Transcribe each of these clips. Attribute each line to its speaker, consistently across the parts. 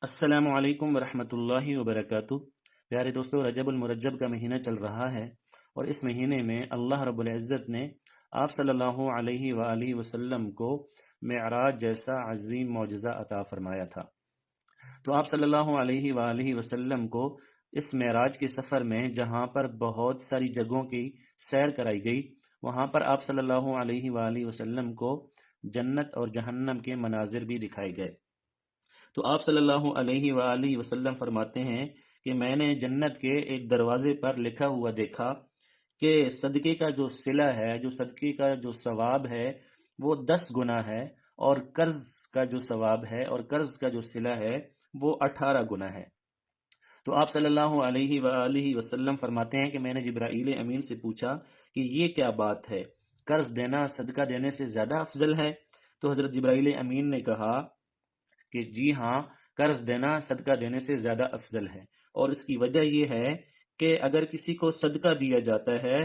Speaker 1: अस्सलामु अलैकुम वरहमतुल्लाहि वबरकातुह। प्यारे दोस्तों, रजब मुरज्जब का महीना चल रहा है और इस महीने में अल्लाह रब्बुल इज़्ज़त ने आप सल्लल्लाहु अलैहि वआलिहि वसल्लम को मेअराज जैसा अजीम मौजज़ा अता फरमाया था। तो आप सल्लल्लाहु अलैहि वआलिहि वसल्लम को इस मेअराज के सफ़र में जहाँ पर बहुत सारी जगहों की सैर कराई गई, वहाँ पर आप सल्लल्लाहु अलैहि वआलिहि वसल्लम को जन्नत और जहन्नम के मनाजिर भी दिखाए गए। तो आप सल्लल्लाहु अलैहि वआलिहि वसल्लम फरमाते हैं कि मैंने जन्नत के एक दरवाजे पर लिखा हुआ देखा कि सदक़े का जो सिला है, जो सदक़े का जो सवाब है, वो 10 गुना है, और कर्ज़ का जो सवाब है और कर्ज़ का जो सिला है वो 18 गुना है। तो आप सल्लल्लाहु अलैहि वआलिहि वसल्लम फरमाते हैं कि मैंने जिब्राईल अमीन से पूछा कि ये क्या बात है, कर्ज़ देना सदका देने से ज़्यादा अफजल है? तो हज़रत जिब्राईल अमीन ने कहा कि जी हाँ, कर्ज देना सदका देने से ज़्यादा अफजल है। और इसकी वजह यह है कि अगर किसी को सदका दिया जाता है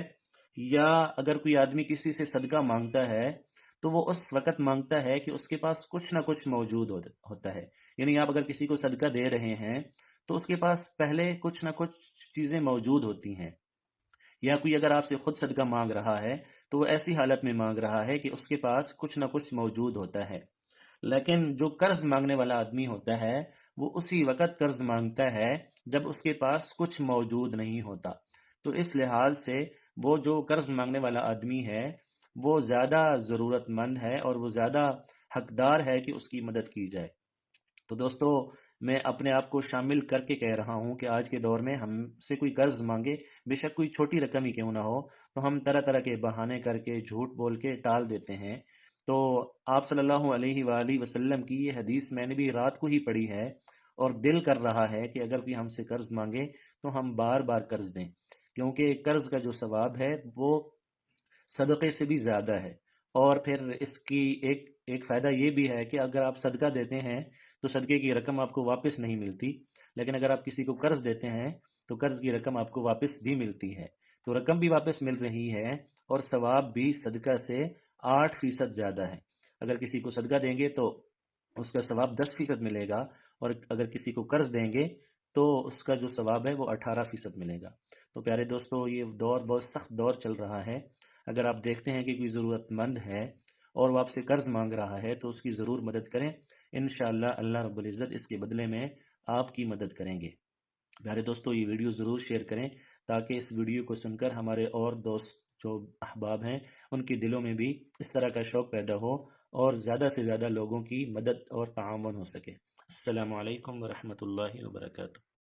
Speaker 1: या अगर कोई आदमी किसी से सदका मांगता है, तो वो उस वक़्त मांगता है कि उसके पास कुछ ना कुछ मौजूद होता है। यानी आप अगर किसी को सदका दे रहे हैं तो उसके पास पहले कुछ ना कुछ चीज़ें मौजूद होती हैं। या कोई अगर आपसे खुद सदका मांग रहा है तो वो ऐसी हालत में मांग रहा है कि उसके पास कुछ ना कुछ मौजूद होता है। लेकिन जो कर्ज मांगने वाला आदमी होता है वो उसी वक़्त कर्ज मांगता है जब उसके पास कुछ मौजूद नहीं होता। तो इस लिहाज से वो जो कर्ज मांगने वाला आदमी है वो ज़्यादा ज़रूरतमंद है और वो ज़्यादा हकदार है कि उसकी मदद की जाए। तो दोस्तों, मैं अपने आप को शामिल करके कह रहा हूँ कि आज के दौर में हमसे कोई कर्ज मांगे, बेशक कोई छोटी रकम ही क्यों ना हो, तो हम तरह तरह के बहाने करके झूठ बोल के टाल देते हैं। तो आप सल्लल्लाहु अलैहि वआलिहि वसल्लम की ये हदीस मैंने भी रात को ही पढ़ी है और दिल कर रहा है कि अगर कोई हमसे कर्ज मांगे तो हम बार बार कर्ज दें, क्योंकि कर्ज का जो सवाब है वो सदक़े से भी ज़्यादा है। और फिर इसकी एक एक फ़ायदा ये भी है कि अगर आप सदका देते हैं तो सदक़े की रकम आपको वापस नहीं मिलती, लेकिन अगर आप किसी को कर्ज़ देते हैं तो कर्ज़ की रकम आपको वापस भी मिलती है। तो रकम भी वापस मिल रही है और सवाब भी सदका से 8% ज़्यादा है। अगर किसी को सदका देंगे तो उसका सवाब 10% मिलेगा, और अगर किसी को कर्ज़ देंगे तो उसका जो सवाब है वो 18% मिलेगा। तो प्यारे दोस्तों, ये दौर बहुत सख्त दौर चल रहा है। अगर आप देखते हैं कि कोई ज़रूरतमंद है और वो आपसे कर्ज़ मांग रहा है तो उसकी ज़रूर मदद करें। इंशाअल्लाह अल्लाह रब्बुल इज़्ज़त इसके बदले में आपकी मदद करेंगे। प्यारे दोस्तों, ये वीडियो ज़रूर शेयर करें ताकि इस वीडियो को सुनकर हमारे और दोस्त जो अहबाब हैं उनके दिलों में भी इस तरह का शौक़ पैदा हो और ज़्यादा से ज़्यादा लोगों की मदद और ताआवुन हो सके। अस्सलामु अलैकुम वरहमतुल्लाहि वबरकातुहू।